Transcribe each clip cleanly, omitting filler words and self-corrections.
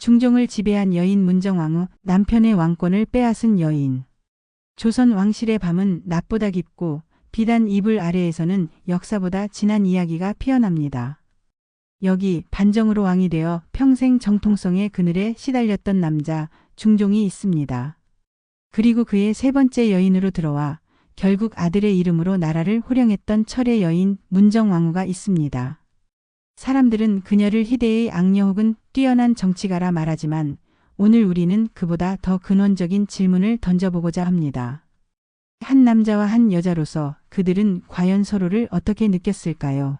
중종을 지배한 여인 문정왕후, 남편의 왕권을 빼앗은 여인. 조선 왕실의 밤은 낮보다 깊고 비단 이불 아래에서는 역사보다 진한 이야기가 피어납니다. 여기 반정으로 왕이 되어 평생 정통성의 그늘에 시달렸던 남자 중종이 있습니다. 그리고 그의 세 번째 여인으로 들어와 결국 아들의 이름으로 나라를 호령했던 철의 여인 문정왕후가 있습니다. 사람들은 그녀를 희대의 악녀 혹은 뛰어난 정치가라 말하지만 오늘 우리는 그보다 더 근원적인 질문을 던져보고자 합니다. 한 남자와 한 여자로서 그들은 과연 서로를 어떻게 느꼈을까요?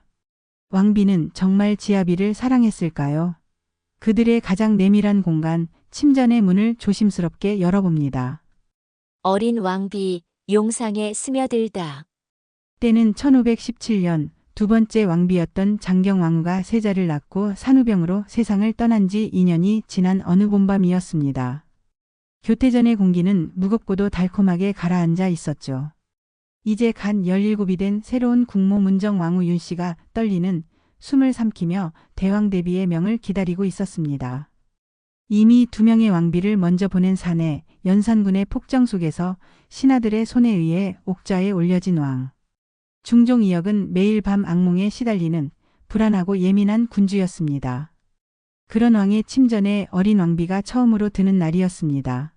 왕비는 정말 지아비를 사랑했을까요? 그들의 가장 내밀한 공간, 침전의 문을 조심스럽게 열어봅니다. 어린 왕비, 용상에 스며들다. 때는 1517년 두 번째 왕비였던 장경왕후가 세자를 낳고 산후병으로 세상을 떠난 지 2년이 지난 어느 봄밤이었습니다. 교태전의 공기는 무겁고도 달콤하게 가라앉아 있었죠. 이제 갓 17이 된 새로운 국모 문정왕후 윤씨가 떨리는 숨을 삼키며 대왕 대비의 명을 기다리고 있었습니다. 이미 두 명의 왕비를 먼저 보낸 사내 연산군의 폭정 속에서 신하들의 손에 의해 옥좌에 올려진 왕. 중종 이역은 매일 밤 악몽에 시달리는 불안하고 예민한 군주였습니다. 그런 왕의 침전에 어린 왕비가 처음으로 드는 날이었습니다.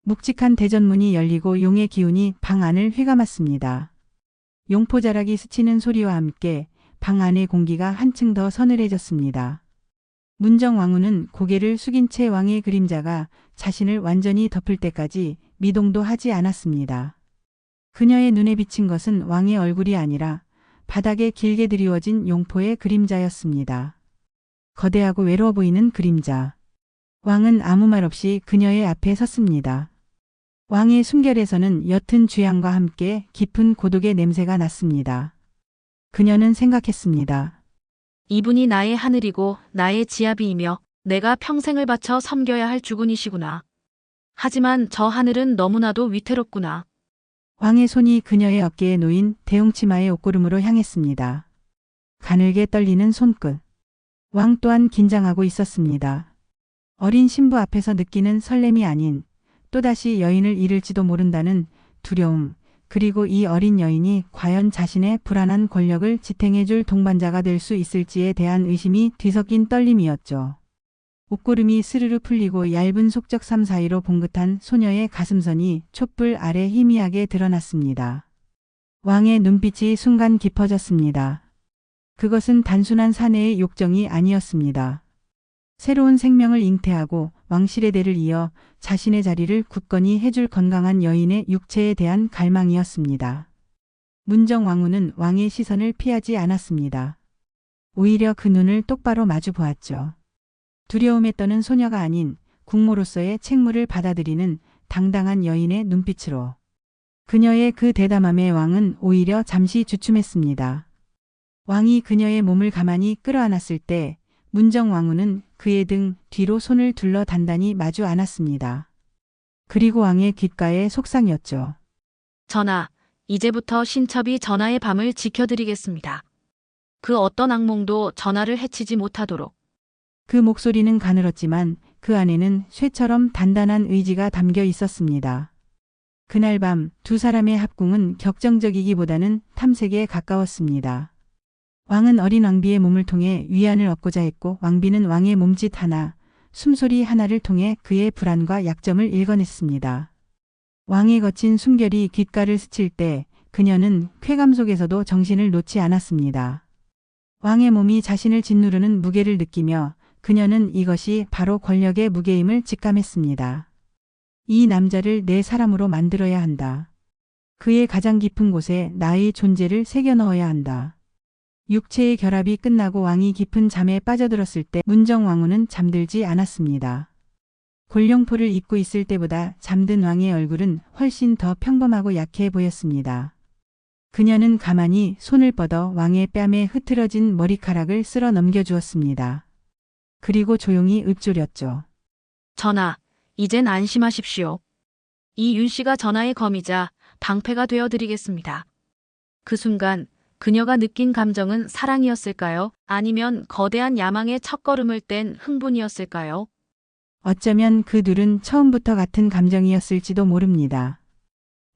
묵직한 대전문이 열리고 용의 기운이 방 안을 휘감았습니다. 용포자락이 스치는 소리와 함께 방 안의 공기가 한층 더 서늘해졌습니다. 문정왕후는 고개를 숙인 채 왕의 그림자가 자신을 완전히 덮을 때까지 미동도 하지 않았습니다. 그녀의 눈에 비친 것은 왕의 얼굴이 아니라 바닥에 길게 드리워진 용포의 그림자였습니다. 거대하고 외로워 보이는 그림자. 왕은 아무 말 없이 그녀의 앞에 섰습니다. 왕의 숨결에서는 옅은 주향과 함께 깊은 고독의 냄새가 났습니다. 그녀는 생각했습니다. 이분이 나의 하늘이고 나의 지아비이며 내가 평생을 바쳐 섬겨야 할 주군이시구나. 하지만 저 하늘은 너무나도 위태롭구나. 왕의 손이 그녀의 어깨에 놓인 대용 치마의 옷고름으로 향했습니다. 가늘게 떨리는 손끝. 왕 또한 긴장하고 있었습니다. 어린 신부 앞에서 느끼는 설렘이 아닌 또다시 여인을 잃을지도 모른다는 두려움, 그리고 이 어린 여인이 과연 자신의 불안한 권력을 지탱해줄 동반자가 될 수 있을지에 대한 의심이 뒤섞인 떨림이었죠. 옷고름이 스르르 풀리고 얇은 속적삼 사이로 봉긋한 소녀의 가슴선이 촛불 아래 희미하게 드러났습니다. 왕의 눈빛이 순간 깊어졌습니다. 그것은 단순한 사내의 욕정이 아니었습니다. 새로운 생명을 잉태하고 왕실의 대를 이어 자신의 자리를 굳건히 해줄 건강한 여인의 육체에 대한 갈망이었습니다. 문정왕후는 왕의 시선을 피하지 않았습니다. 오히려 그 눈을 똑바로 마주 보았죠. 두려움에 떠는 소녀가 아닌 국모로서의 책무를 받아들이는 당당한 여인의 눈빛으로. 그녀의 그 대담함에 왕은 오히려 잠시 주춤했습니다. 왕이 그녀의 몸을 가만히 끌어안았을 때 문정왕후는 그의 등 뒤로 손을 둘러 단단히 마주 안았습니다. 그리고 왕의 귓가에 속상이었죠. 전하, 이제부터 신첩이 전하의 밤을 지켜드리겠습니다. 그 어떤 악몽도 전하를 해치지 못하도록. 그 목소리는 가늘었지만 그 안에는 쇠처럼 단단한 의지가 담겨 있었습니다. 그날 밤 두 사람의 합궁은 격정적이기보다는 탐색에 가까웠습니다. 왕은 어린 왕비의 몸을 통해 위안을 얻고자 했고 왕비는 왕의 몸짓 하나, 숨소리 하나를 통해 그의 불안과 약점을 읽어냈습니다. 왕의 거친 숨결이 귓가를 스칠 때 그녀는 쾌감 속에서도 정신을 놓지 않았습니다. 왕의 몸이 자신을 짓누르는 무게를 느끼며 그녀는 이것이 바로 권력의 무게임을 직감했습니다. 이 남자를 내 사람으로 만들어야 한다. 그의 가장 깊은 곳에 나의 존재를 새겨 넣어야 한다. 육체의 결합이 끝나고 왕이 깊은 잠에 빠져들었을 때 문정왕후는 잠들지 않았습니다. 골룡포를 입고 있을 때보다 잠든 왕의 얼굴은 훨씬 더 평범하고 약해 보였습니다. 그녀는 가만히 손을 뻗어 왕의 뺨에 흐트러진 머리카락을 쓸어 넘겨주었습니다. 그리고 조용히 읊조렸죠. 전하, 이젠 안심하십시오. 이 윤씨가 전하의 검이자 방패가 되어드리겠습니다. 그 순간 그녀가 느낀 감정은 사랑이었을까요? 아니면 거대한 야망의 첫걸음을 뗀 흥분이었을까요? 어쩌면 그 둘은 처음부터 같은 감정이었을지도 모릅니다.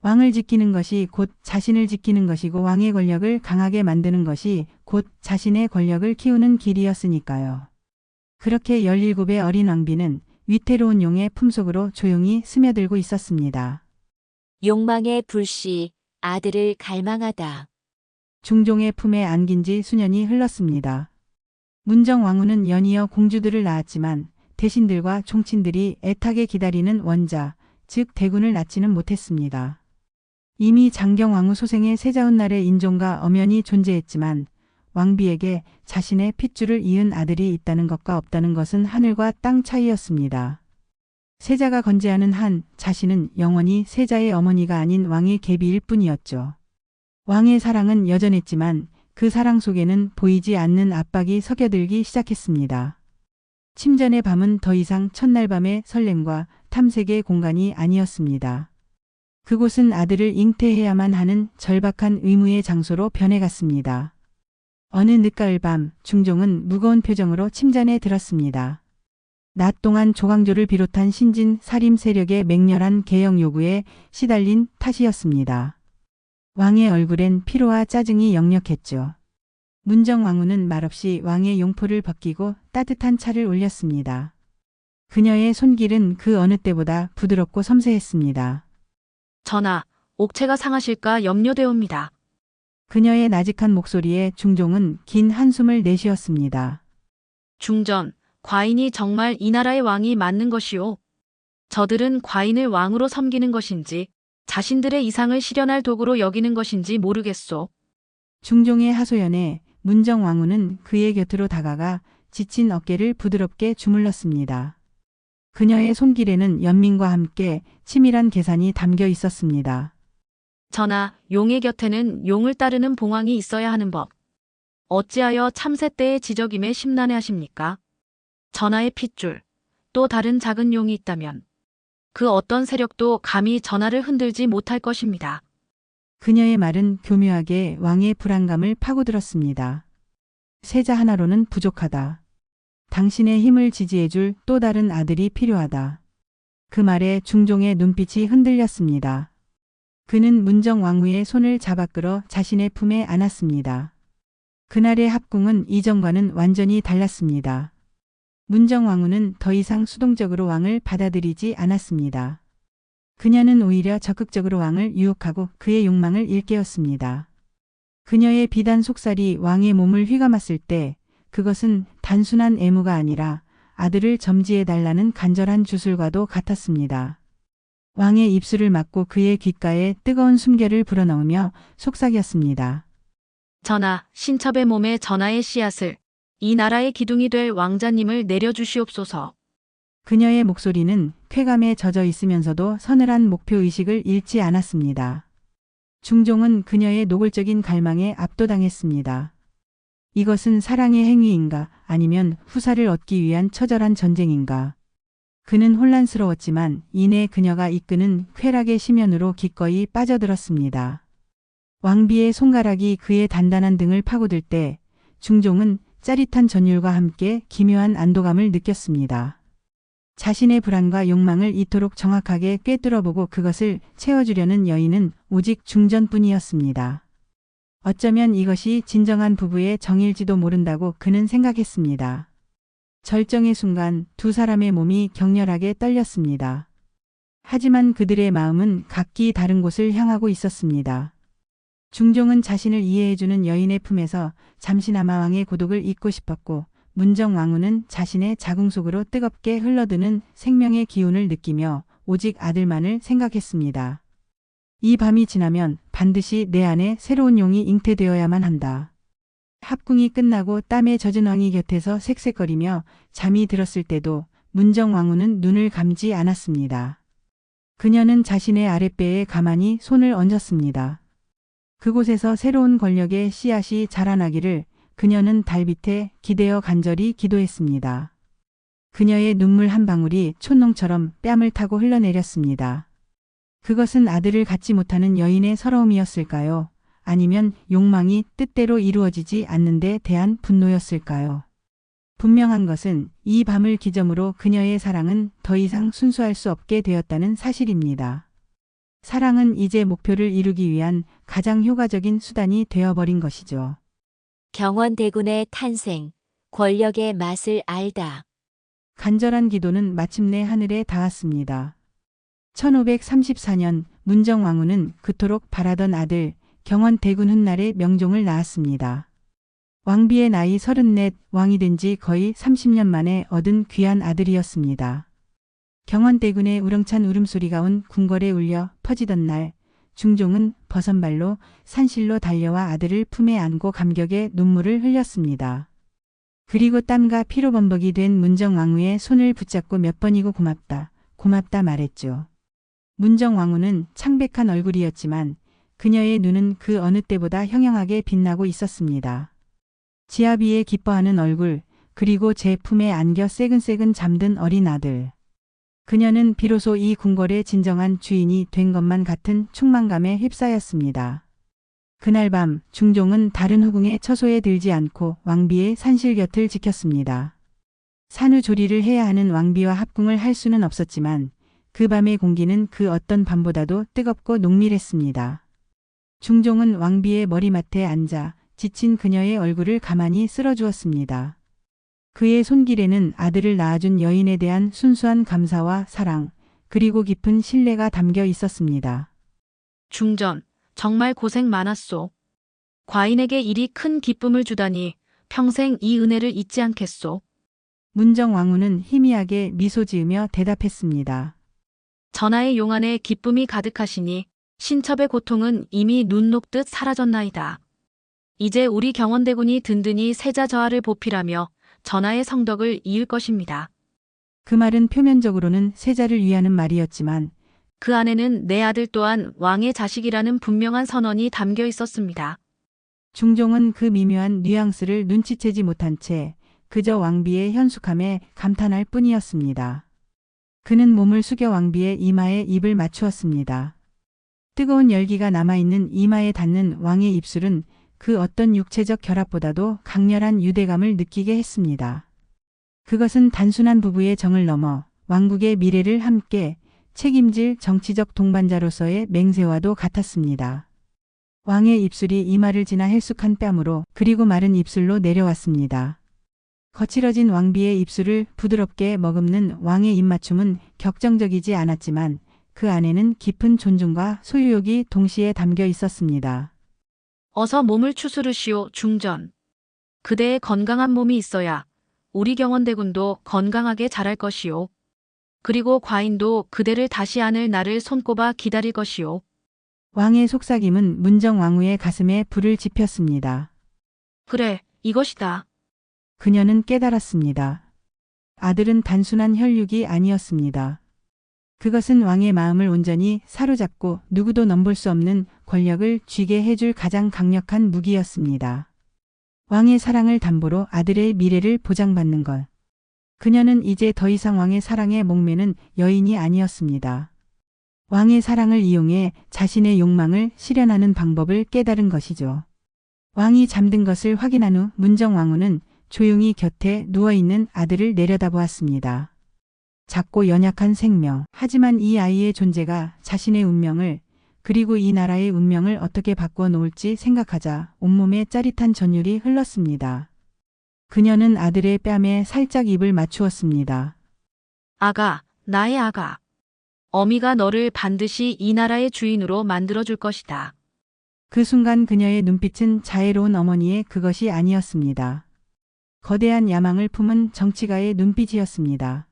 왕을 지키는 것이 곧 자신을 지키는 것이고 왕의 권력을 강하게 만드는 것이 곧 자신의 권력을 키우는 길이었으니까요. 그렇게 17의 어린 왕비는 위태로운 용의 품속으로 조용히 스며들고 있었습니다. 욕망의 불씨, 아들을 갈망하다. 중종의 품에 안긴 지 수년이 흘렀습니다. 문정 왕후는 연이어 공주들을 낳았지만 대신들과 종친들이 애타게 기다리는 원자, 즉 대군을 낳지는 못했습니다. 이미 장경 왕후 소생의 세자운 날의 인종과 엄연히 존재했지만 왕비에게 자신의 핏줄을 이은 아들이 있다는 것과 없다는 것은 하늘과 땅 차이였습니다. 세자가 건재하는 한 자신은 영원히 세자의 어머니가 아닌 왕의 계비일 뿐이었죠. 왕의 사랑은 여전했지만 그 사랑 속에는 보이지 않는 압박이 서겨들기 시작했습니다. 침전의 밤은 더 이상 첫날 밤의 설렘과 탐색의 공간이 아니었습니다. 그곳은 아들을 잉태해야만 하는 절박한 의무의 장소로 변해갔습니다. 어느 늦가을 밤 중종은 무거운 표정으로 침전에 들었습니다. 낮 동안 조광조를 비롯한 신진 살림 세력의 맹렬한 개혁 요구에 시달린 탓이었습니다. 왕의 얼굴엔 피로와 짜증이 역력했죠. 문정 왕후는 말없이 왕의 용포를 벗기고 따뜻한 차를 올렸습니다. 그녀의 손길은 그 어느 때보다 부드럽고 섬세했습니다. 전하, 옥체가 상하실까 염려되옵니다. 그녀의 나직한 목소리에 중종은 긴 한숨을 내쉬었습니다. 중전, 과인이 정말 이 나라의 왕이 맞는 것이오. 저들은 과인을 왕으로 섬기는 것인지 자신들의 이상을 실현할 도구로 여기는 것인지 모르겠소. 중종의 하소연에 문정 왕후는 그의 곁으로 다가가 지친 어깨를 부드럽게 주물렀습니다. 그녀의 손길에는 연민과 함께 치밀한 계산이 담겨 있었습니다. 전하, 용의 곁에는 용을 따르는 봉황이 있어야 하는 법. 어찌하여 참새 때의 지적임에 심란해하십니까? 전하의 핏줄, 또 다른 작은 용이 있다면 그 어떤 세력도 감히 전하를 흔들지 못할 것입니다. 그녀의 말은 교묘하게 왕의 불안감을 파고들었습니다. 세자 하나로는 부족하다. 당신의 힘을 지지해줄 또 다른 아들이 필요하다. 그 말에 중종의 눈빛이 흔들렸습니다. 그는 문정 왕후의 손을 잡아 끌어 자신의 품에 안았습니다. 그날의 합궁은 이전과는 완전히 달랐습니다. 문정 왕후는 더 이상 수동적으로 왕을 받아들이지 않았습니다. 그녀는 오히려 적극적으로 왕을 유혹하고 그의 욕망을 일깨웠습니다. 그녀의 비단 속살이 왕의 몸을 휘감았을 때 그것은 단순한 애무가 아니라 아들을 점지해달라는 간절한 주술과도 같았습니다. 왕의 입술을 막고 그의 귓가에 뜨거운 숨결을 불어넣으며 속삭였습니다. 전하, 신첩의 몸에 전하의 씨앗을 이 나라의 기둥이 될 왕자님을 내려주시옵소서. 그녀의 목소리는 쾌감에 젖어 있으면서도 서늘한 목표의식을 잃지 않았습니다. 중종은 그녀의 노골적인 갈망에 압도당했습니다. 이것은 사랑의 행위인가 아니면 후사를 얻기 위한 처절한 전쟁인가. 그는 혼란스러웠지만 이내 그녀가 이끄는 쾌락의 심연으로 기꺼이 빠져들었습니다. 왕비의 손가락이 그의 단단한 등을 파고들 때 중종은 짜릿한 전율과 함께 기묘한 안도감을 느꼈습니다. 자신의 불안과 욕망을 이토록 정확하게 꿰뚫어보고 그것을 채워주려는 여인은 오직 중전뿐이었습니다. 어쩌면 이것이 진정한 부부의 정일지도 모른다고 그는 생각했습니다. 절정의 순간 두 사람의 몸이 격렬하게 떨렸습니다. 하지만 그들의 마음은 각기 다른 곳을 향하고 있었습니다. 중종은 자신을 이해해주는 여인의 품에서 잠시나마 왕의 고독을 잊고 싶었고 문정 왕후는 자신의 자궁 속으로 뜨겁게 흘러드는 생명의 기운을 느끼며 오직 아들만을 생각했습니다. 이 밤이 지나면 반드시 내 안에 새로운 용이 잉태되어야만 한다. 합궁이 끝나고 땀에 젖은 왕이 곁에서 색색거리며 잠이 들었을 때도 문정 왕후는 눈을 감지 않았습니다. 그녀는 자신의 아랫배에 가만히 손을 얹었습니다. 그곳에서 새로운 권력의 씨앗이 자라나기를 그녀는 달빛에 기대어 간절히 기도했습니다. 그녀의 눈물 한 방울이 촛농처럼 뺨을 타고 흘러내렸습니다. 그것은 아들을 갖지 못하는 여인의 서러움이었을까요? 아니면 욕망이 뜻대로 이루어지지 않는 데 대한 분노였을까요? 분명한 것은 이 밤을 기점으로 그녀의 사랑은 더 이상 순수할 수 없게 되었다는 사실입니다. 사랑은 이제 목표를 이루기 위한 가장 효과적인 수단이 되어버린 것이죠. 경원대군의 탄생, 권력의 맛을 알다. 간절한 기도는 마침내 하늘에 닿았습니다. 1534년 문정왕후는 그토록 바라던 아들 경원대군 훗날의 명종을 낳았습니다. 왕비의 나이 34, 왕이 된 지 거의 30년 만에 얻은 귀한 아들이었습니다. 경원대군의 우렁찬 울음소리가 온 궁궐에 울려 퍼지던 날, 중종은 버선발로 산실로 달려와 아들을 품에 안고 감격의 눈물을 흘렸습니다. 그리고 땀과 피로 범벅이 된 문정왕후의 손을 붙잡고 몇 번이고 고맙다, 고맙다 말했죠. 문정왕후는 창백한 얼굴이었지만 그녀의 눈은 그 어느 때보다 형형하게 빛나고 있었습니다. 지아비의 기뻐하는 얼굴, 그리고 제 품에 안겨 새근새근 잠든 어린 아들. 그녀는 비로소 이 궁궐의 진정한 주인이 된 것만 같은 충만감에 휩싸였습니다. 그날 밤 중종은 다른 후궁의 처소에 들지 않고 왕비의 산실 곁을 지켰습니다. 산후조리를 해야 하는 왕비와 합궁을 할 수는 없었지만 그 밤의 공기는 그 어떤 밤보다도 뜨겁고 농밀했습니다. 중종은 왕비의 머리맡에 앉아 지친 그녀의 얼굴을 가만히 쓸어주었습니다. 그의 손길에는 아들을 낳아준 여인에 대한 순수한 감사와 사랑, 그리고 깊은 신뢰가 담겨 있었습니다. 중전, 정말 고생 많았소. 과인에게 이리 큰 기쁨을 주다니 평생 이 은혜를 잊지 않겠소. 문정왕후는 희미하게 미소 지으며 대답했습니다. 전하의 용안에 기쁨이 가득하시니 신첩의 고통은 이미 눈 녹듯 사라졌나이다. 이제 우리 경원대군이 든든히 세자저하를 보필하며 전하의 성덕을 이을 것입니다. 그 말은 표면적으로는 세자를 위하는 말이었지만 그 안에는 내 아들 또한 왕의 자식이라는 분명한 선언이 담겨 있었습니다. 중종은 그 미묘한 뉘앙스를 눈치채지 못한 채 그저 왕비의 현숙함에 감탄할 뿐이었습니다. 그는 몸을 숙여 왕비의 이마에 입을 맞추었습니다. 뜨거운 열기가 남아있는 이마에 닿는 왕의 입술은 그 어떤 육체적 결합보다도 강렬한 유대감을 느끼게 했습니다. 그것은 단순한 부부의 정을 넘어 왕국의 미래를 함께 책임질 정치적 동반자로서의 맹세와도 같았습니다. 왕의 입술이 이마를 지나 헬쑥한 뺨으로 그리고 마른 입술로 내려왔습니다. 거칠어진 왕비의 입술을 부드럽게 머금는 왕의 입맞춤은 격정적이지 않았지만 그 안에는 깊은 존중과 소유욕이 동시에 담겨 있었습니다. 어서 몸을 추스르시오, 중전. 그대의 건강한 몸이 있어야 우리 경원대군도 건강하게 자랄 것이오. 그리고 과인도 그대를 다시 안을 날을 손꼽아 기다릴 것이오. 왕의 속삭임은 문정왕후의 가슴에 불을 지폈습니다. 그래, 이것이다. 그녀는 깨달았습니다. 아들은 단순한 혈육이 아니었습니다. 그것은 왕의 마음을 온전히 사로잡고 누구도 넘볼 수 없는 권력을 쥐게 해줄 가장 강력한 무기였습니다. 왕의 사랑을 담보로 아들의 미래를 보장받는 것. 그녀는 이제 더 이상 왕의 사랑에 목매는 여인이 아니었습니다. 왕의 사랑을 이용해 자신의 욕망을 실현하는 방법을 깨달은 것이죠. 왕이 잠든 것을 확인한 후 문정왕후는 조용히 곁에 누워있는 아들을 내려다보았습니다. 작고 연약한 생명, 하지만 이 아이의 존재가 자신의 운명을 그리고 이 나라의 운명을 어떻게 바꾸어 놓을지 생각하자 온몸에 짜릿한 전율이 흘렀습니다. 그녀는 아들의 뺨에 살짝 입을 맞추었습니다. 아가, 나의 아가. 어미가 너를 반드시 이 나라의 주인으로 만들어줄 것이다. 그 순간 그녀의 눈빛은 자애로운 어머니의 그것이 아니었습니다. 거대한 야망을 품은 정치가의 눈빛이었습니다.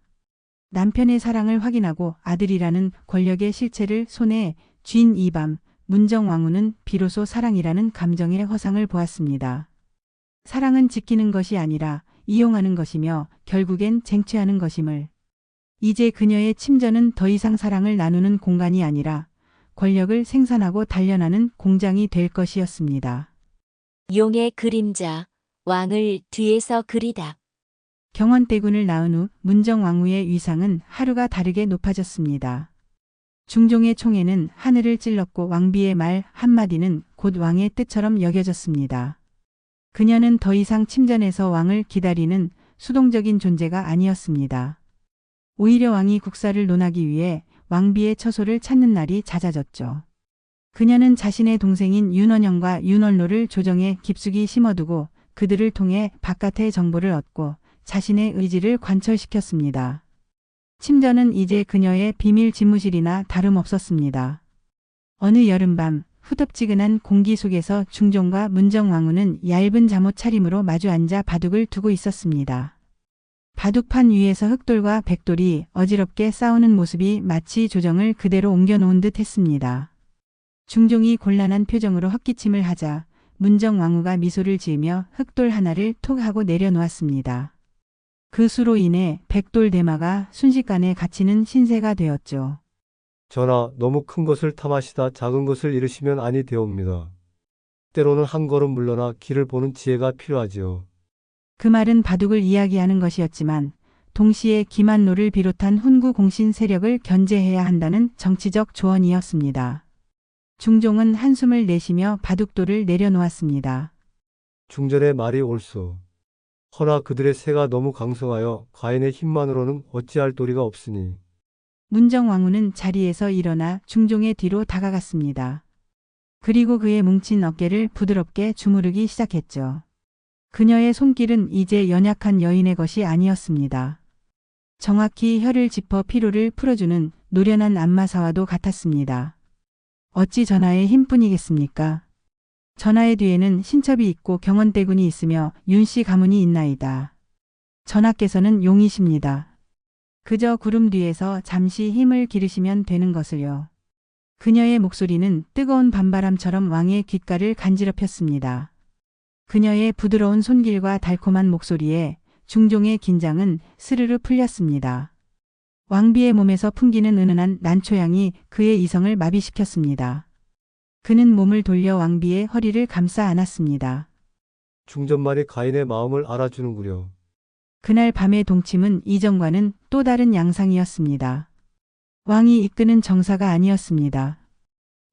남편의 사랑을 확인하고 아들이라는 권력의 실체를 손에 쥔 이 밤, 문정왕후는 비로소 사랑이라는 감정의 허상을 보았습니다. 사랑은 지키는 것이 아니라 이용하는 것이며 결국엔 쟁취하는 것임을. 이제 그녀의 침전은 더 이상 사랑을 나누는 공간이 아니라 권력을 생산하고 단련하는 공장이 될 것이었습니다. 용의 그림자, 왕을 뒤에서 그리다. 경원대군을 낳은 후 문정왕후의 위상은 하루가 다르게 높아졌습니다. 중종의 총에는 하늘을 찔렀고 왕비의 말 한마디는 곧 왕의 뜻처럼 여겨졌습니다. 그녀는 더 이상 침전에서 왕을 기다리는 수동적인 존재가 아니었습니다. 오히려 왕이 국사를 논하기 위해 왕비의 처소를 찾는 날이 잦아졌죠. 그녀는 자신의 동생인 윤원영과 윤원로를 조정에 깊숙이 심어두고 그들을 통해 바깥의 정보를 얻고 자신의 의지를 관철시켰습니다. 침전은 이제 그녀의 비밀 집무실이나 다름없었습니다. 어느 여름밤 후덥지근한 공기 속에서 중종과 문정왕후는 얇은 잠옷 차림으로 마주 앉아 바둑을 두고 있었습니다. 바둑판 위에서 흑돌과 백돌이 어지럽게 싸우는 모습이 마치 조정을 그대로 옮겨놓은 듯 했습니다. 중종이 곤란한 표정으로 헛기침을 하자 문정왕후가 미소를 지으며 흑돌 하나를 톡 하고 내려놓았습니다. 그 수로 인해 백돌 대마가 순식간에 갇히는 신세가 되었죠. 전하, 너무 큰 것을 탐하시다 작은 것을 잃으시면 아니 되옵니다. 때로는 한 걸음 물러나 길을 보는 지혜가 필요하지요. 그 말은 바둑을 이야기하는 것이었지만 동시에 김한로를 비롯한 훈구 공신 세력을 견제해야 한다는 정치적 조언이었습니다. 중종은 한숨을 내쉬며 바둑돌을 내려놓았습니다. 중전의 말이 옳소. 허나 그들의 세가 너무 강성하여 과인의 힘만으로는 어찌할 도리가 없으니. 문정왕후는 자리에서 일어나 중종의 뒤로 다가갔습니다. 그리고 그의 뭉친 어깨를 부드럽게 주무르기 시작했죠. 그녀의 손길은 이제 연약한 여인의 것이 아니었습니다. 정확히 혀를 짚어 피로를 풀어주는 노련한 안마사와도 같았습니다. 어찌 전하의 힘뿐이겠습니까? 전하의 뒤에는 신첩이 있고 경원대군이 있으며 윤씨 가문이 있나이다. 전하께서는 용이십니다. 그저 구름 뒤에서 잠시 힘을 기르시면 되는 것을요. 그녀의 목소리는 뜨거운 밤바람처럼 왕의 귓가를 간지럽혔습니다. 그녀의 부드러운 손길과 달콤한 목소리에 중종의 긴장은 스르르 풀렸습니다. 왕비의 몸에서 풍기는 은은한 난초향이 그의 이성을 마비시켰습니다. 그는 몸을 돌려 왕비의 허리를 감싸 안았습니다. 중전만이 과인의 마음을 알아주는구려. 그날 밤의 동침은 이전과는 또 다른 양상이었습니다. 왕이 이끄는 정사가 아니었습니다.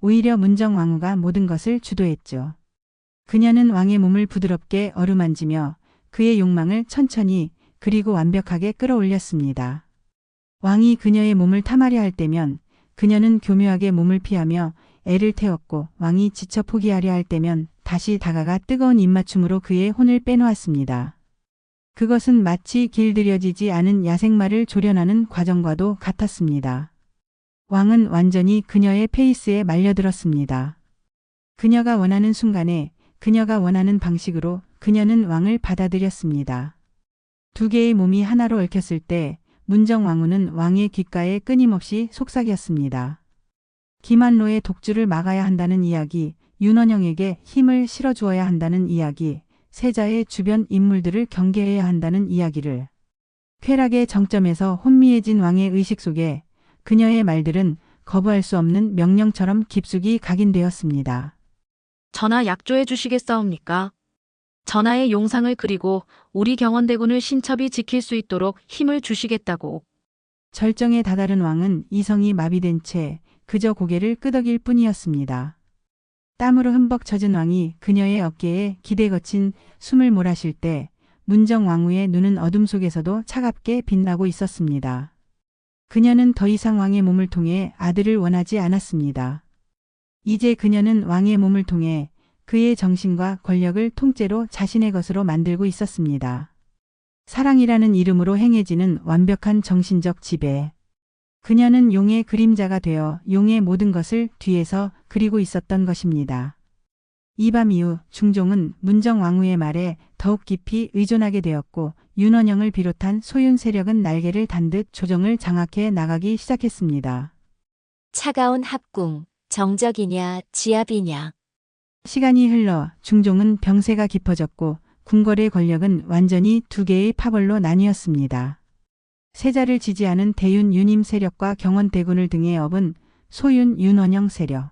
오히려 문정왕후가 모든 것을 주도했죠. 그녀는 왕의 몸을 부드럽게 어루만지며 그의 욕망을 천천히 그리고 완벽하게 끌어올렸습니다. 왕이 그녀의 몸을 탐하려 할 때면 그녀는 교묘하게 몸을 피하며 애를 태웠고 왕이 지쳐 포기하려 할 때면 다시 다가가 뜨거운 입맞춤으로 그의 혼을 빼놓았습니다. 그것은 마치 길들여지지 않은 야생마를 조련하는 과정과도 같았습니다. 왕은 완전히 그녀의 페이스에 말려들었습니다. 그녀가 원하는 순간에 그녀가 원하는 방식으로 그녀는 왕을 받아들였습니다. 두 개의 몸이 하나로 얽혔을 때 문정왕후는 왕의 귓가에 끊임없이 속삭였습니다. 김한로의 독주를 막아야 한다는 이야기, 윤원영에게 힘을 실어주어야 한다는 이야기, 세자의 주변 인물들을 경계해야 한다는 이야기를. 쾌락의 정점에서 혼미해진 왕의 의식 속에 그녀의 말들은 거부할 수 없는 명령처럼 깊숙이 각인되었습니다. 전하 약조해 주시겠사옵니까? 전하의 용상을 그리고 우리 경원대군을 신첩이 지킬 수 있도록 힘을 주시겠다고. 절정에 다다른 왕은 이성이 마비된 채 그저 고개를 끄덕일 뿐이었습니다. 땀으로 흠벅 젖은 왕이 그녀의 어깨에 기대 거친 숨을 몰아쉴 때 문정왕후의 눈은 어둠 속에서도 차갑게 빛나고 있었습니다. 그녀는 더 이상 왕의 몸을 통해 아들을 원하지 않았습니다. 이제 그녀는 왕의 몸을 통해 그의 정신과 권력을 통째로 자신의 것으로 만들고 있었습니다. 사랑이라는 이름으로 행해지는 완벽한 정신적 지배. 그녀는 용의 그림자가 되어 용의 모든 것을 뒤에서 그리고 있었던 것입니다. 이 밤 이후 중종은 문정왕후의 말에 더욱 깊이 의존하게 되었고 윤원영을 비롯한 소윤 세력은 날개를 단 듯 조정을 장악해 나가기 시작했습니다. 차가운 합궁, 정적이냐 지압이냐. 시간이 흘러 중종은 병세가 깊어졌고 궁궐의 권력은 완전히 두 개의 파벌로 나뉘었습니다. 세자를 지지하는 대윤 윤임 세력과 경원대군을 등에 업은 소윤 윤원영 세력.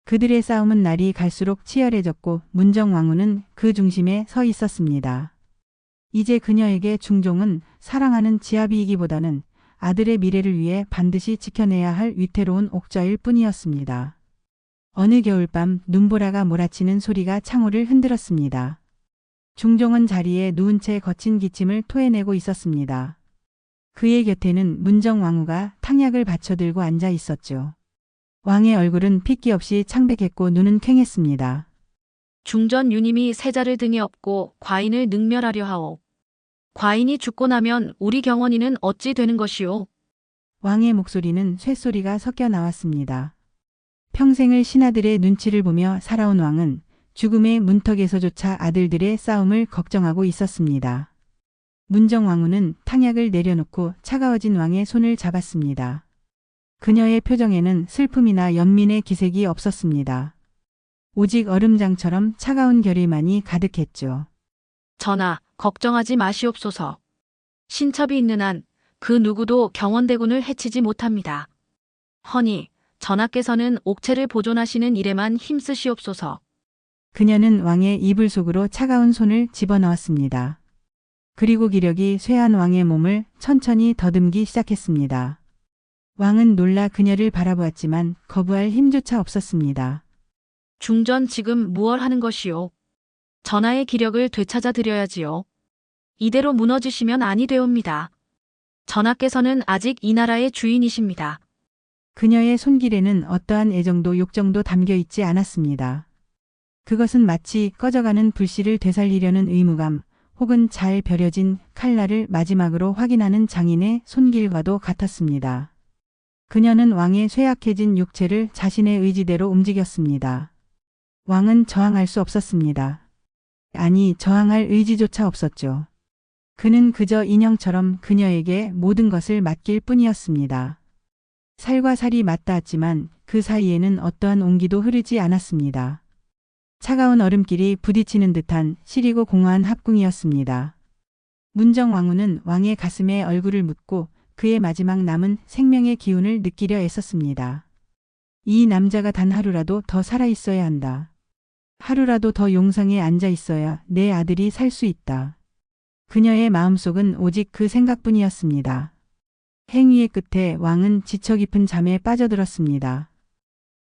그들의 싸움은 날이 갈수록 치열해졌고 문정왕후는 그 중심에 서 있었습니다. 이제 그녀에게 중종은 사랑하는 지아비이기보다는 아들의 미래를 위해 반드시 지켜내야 할 위태로운 옥좌일 뿐이었습니다. 어느 겨울밤 눈보라가 몰아치는 소리가 창호를 흔들었습니다. 중종은 자리에 누운 채 거친 기침을 토해내고 있었습니다. 그의 곁에는 문정왕후가 탕약을 받쳐들고 앉아 있었죠. 왕의 얼굴은 핏기 없이 창백했고 눈은 퀭했습니다. 중전 유님이 세자를 등에 업고 과인을 능멸하려 하오. 과인이 죽고 나면 우리 경원이는 어찌 되는 것이오? 왕의 목소리는 쇳소리가 섞여 나왔습니다. 평생을 신하들의 눈치를 보며 살아온 왕은 죽음의 문턱에서조차 아들들의 싸움을 걱정하고 있었습니다. 문정왕후는 탕약을 내려놓고 차가워진 왕의 손을 잡았습니다. 그녀의 표정에는 슬픔이나 연민의 기색이 없었습니다. 오직 얼음장처럼 차가운 결의만이 가득했죠. 전하, 걱정하지 마시옵소서. 신첩이 있는 한 그 누구도 경원대군을 해치지 못합니다. 허니 전하께서는 옥체를 보존하시는 일에만 힘쓰시옵소서. 그녀는 왕의 이불 속으로 차가운 손을 집어넣었습니다. 그리고 기력이 쇠한 왕의 몸을 천천히 더듬기 시작했습니다. 왕은 놀라 그녀를 바라보았지만 거부할 힘조차 없었습니다. 중전 지금 무얼 하는 것이오? 전하의 기력을 되찾아 드려야지요. 이대로 무너지시면 아니 되옵니다. 전하께서는 아직 이 나라의 주인이십니다. 그녀의 손길에는 어떠한 애정도 욕정도 담겨 있지 않았습니다. 그것은 마치 꺼져가는 불씨를 되살리려는 의무감, 혹은 잘 벼려진 칼날을 마지막으로 확인하는 장인의 손길과도 같았습니다. 그녀는 왕의 쇠약해진 육체를 자신의 의지대로 움직였습니다. 왕은 저항할 수 없었습니다. 아니, 저항할 의지조차 없었죠. 그는 그저 인형처럼 그녀에게 모든 것을 맡길 뿐이었습니다. 살과 살이 맞닿았지만 그 사이에는 어떠한 온기도 흐르지 않았습니다. 차가운 얼음길이 부딪히는 듯한 시리고 공허한 합궁이었습니다. 문정왕후는 왕의 가슴에 얼굴을 묻고 그의 마지막 남은 생명의 기운을 느끼려 애썼습니다. 이 남자가 단 하루라도 더 살아있어야 한다. 하루라도 더 용상에 앉아 있어야 내 아들이 살 수 있다. 그녀의 마음속은 오직 그 생각뿐이었습니다. 행위의 끝에 왕은 지쳐 깊은 잠에 빠져들었습니다.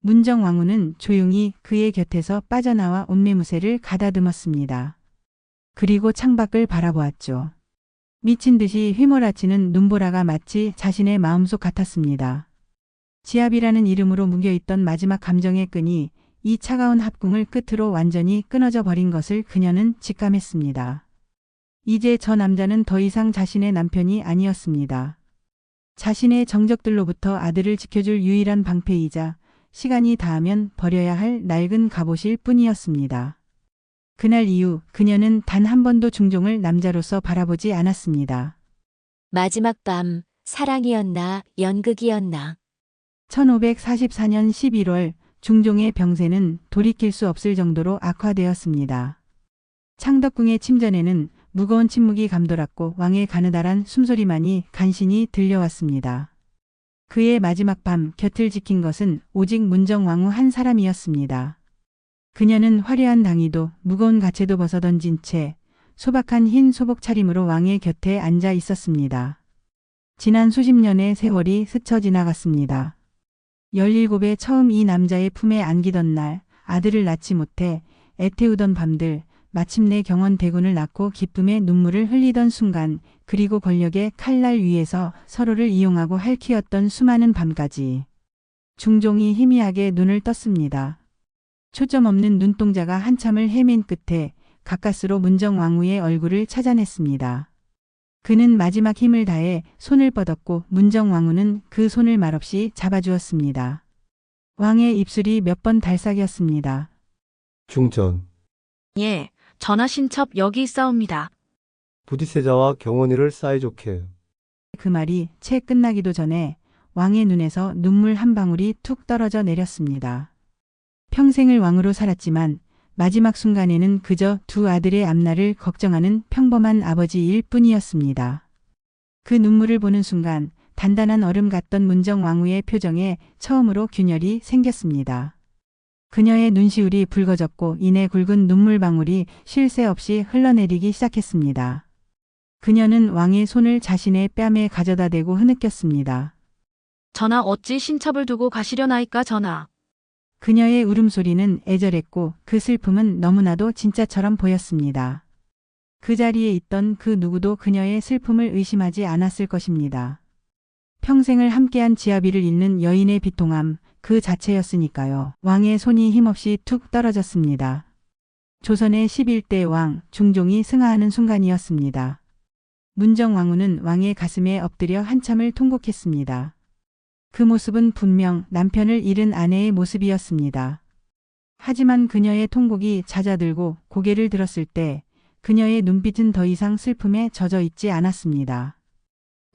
문정왕후는 조용히 그의 곁에서 빠져나와 옷매무새를 가다듬었습니다. 그리고 창밖을 바라보았죠. 미친 듯이 휘몰아치는 눈보라가 마치 자신의 마음속 같았습니다. 지압이라는 이름으로 묶여있던 마지막 감정의 끈이 이 차가운 합궁을 끝으로 완전히 끊어져 버린 것을 그녀는 직감했습니다. 이제 저 남자는 더 이상 자신의 남편이 아니었습니다. 자신의 정적들로부터 아들을 지켜줄 유일한 방패이자 시간이 닿으면 버려야 할 낡은 갑옷일 뿐이었습니다. 그날 이후 그녀는 단 한 번도 중종을 남자로서 바라보지 않았습니다. 마지막 밤, 사랑이었나, 연극이었나. 1544년 11월 중종의 병세는 돌이킬 수 없을 정도로 악화되었습니다. 창덕궁의 침전에는 무거운 침묵이 감돌았고 왕의 가느다란 숨소리만이 간신히 들려왔습니다. 그의 마지막 밤 곁을 지킨 것은 오직 문정왕후 한 사람이었습니다. 그녀는 화려한 당의도 무거운 가채도 벗어던진 채 소박한 흰 소복 차림으로 왕의 곁에 앉아 있었습니다. 지난 수십 년의 세월이 스쳐 지나갔습니다. 17에 처음 이 남자의 품에 안기던 날, 아들을 낳지 못해 애태우던 밤들, 마침내 경원대군을 낳고 기쁨의 눈물을 흘리던 순간, 그리고 권력의 칼날 위에서 서로를 이용하고 할퀴었던 수많은 밤까지. 중종이 희미하게 눈을 떴습니다. 초점 없는 눈동자가 한참을 헤맨 끝에 가까스로 문정왕후의 얼굴을 찾아냈습니다. 그는 마지막 힘을 다해 손을 뻗었고 문정왕후는 그 손을 말없이 잡아주었습니다. 왕의 입술이 몇 번 달싹였습니다. 중전, 예, 전하 신첩 여기 있사옵니다. 부디세자와 경원이를 사이좋게. 그 말이 채 끝나기도 전에 왕의 눈에서 눈물 한 방울이 툭 떨어져 내렸습니다. 평생을 왕으로 살았지만 마지막 순간에는 그저 두 아들의 앞날을 걱정하는 평범한 아버지일 뿐이었습니다. 그 눈물을 보는 순간 단단한 얼음 같던 문정왕후의 표정에 처음으로 균열이 생겼습니다. 그녀의 눈시울이 붉어졌고 이내 굵은 눈물방울이 쉴 새 없이 흘러내리기 시작했습니다. 그녀는 왕의 손을 자신의 뺨에 가져다 대고 흐느꼈습니다. 전하 어찌 신첩을 두고 가시려나이까 전하. 그녀의 울음소리는 애절했고 그 슬픔은 너무나도 진짜처럼 보였습니다. 그 자리에 있던 그 누구도 그녀의 슬픔을 의심하지 않았을 것입니다. 평생을 함께한 지아비를 잃는 여인의 비통함 그 자체였으니까요. 왕의 손이 힘없이 툭 떨어졌습니다. 조선의 11대 왕 중종이 승하하는 순간이었습니다. 문정왕후는 왕의 가슴에 엎드려 한참을 통곡했습니다. 그 모습은 분명 남편을 잃은 아내의 모습이었습니다. 하지만 그녀의 통곡이 잦아들고 고개를 들었을 때 그녀의 눈빛은 더 이상 슬픔에 젖어 있지 않았습니다.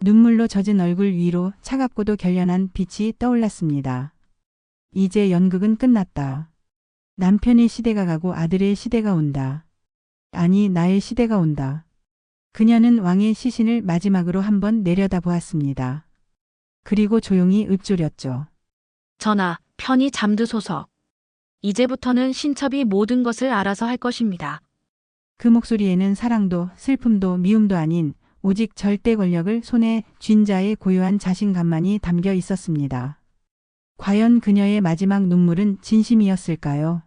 눈물로 젖은 얼굴 위로 차갑고도 결연한 빛이 떠올랐습니다. 이제 연극은 끝났다. 남편의 시대가 가고 아들의 시대가 온다. 아니, 나의 시대가 온다. 그녀는 왕의 시신을 마지막으로 한번 내려다보았습니다. 그리고 조용히 읊조렸죠. 전하, 편히 잠드소서. 이제부터는 신첩이 모든 것을 알아서 할 것입니다. 그 목소리에는 사랑도 슬픔도 미움도 아닌 오직 절대 권력을 손에 쥔 자의 고요한 자신감만이 담겨 있었습니다. 과연 그녀의 마지막 눈물은 진심이었을까요?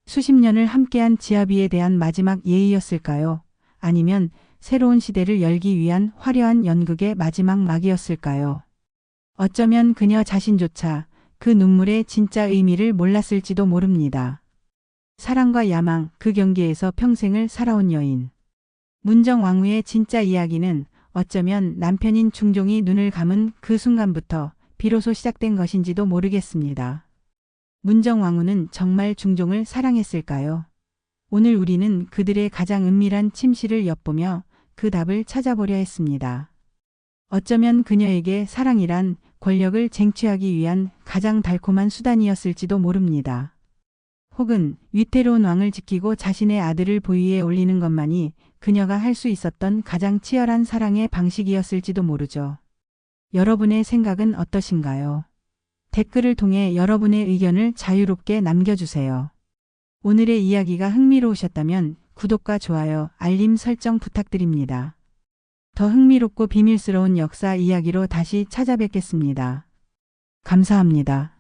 수십 년을 함께한 지아비에 대한 마지막 예의였을까요? 아니면 새로운 시대를 열기 위한 화려한 연극의 마지막 막이었을까요? 어쩌면 그녀 자신조차 그 눈물의 진짜 의미를 몰랐을지도 모릅니다. 사랑과 야망, 그 경계에서 평생을 살아온 여인. 문정왕후의 진짜 이야기는 어쩌면 남편인 중종이 눈을 감은 그 순간부터 비로소 시작된 것인지도 모르겠습니다. 문정왕후는 정말 중종을 사랑했을까요? 오늘 우리는 그들의 가장 은밀한 침실을 엿보며 그 답을 찾아보려 했습니다. 어쩌면 그녀에게 사랑이란 권력을 쟁취하기 위한 가장 달콤한 수단이었을지도 모릅니다. 혹은 위태로운 왕을 지키고 자신의 아들을 보위에 올리는 것만이 그녀가 할 수 있었던 가장 치열한 사랑의 방식이었을지도 모르죠. 여러분의 생각은 어떠신가요? 댓글을 통해 여러분의 의견을 자유롭게 남겨주세요. 오늘의 이야기가 흥미로우셨다면 구독과 좋아요, 알림 설정 부탁드립니다. 더 흥미롭고 비밀스러운 역사 이야기로 다시 찾아뵙겠습니다. 감사합니다.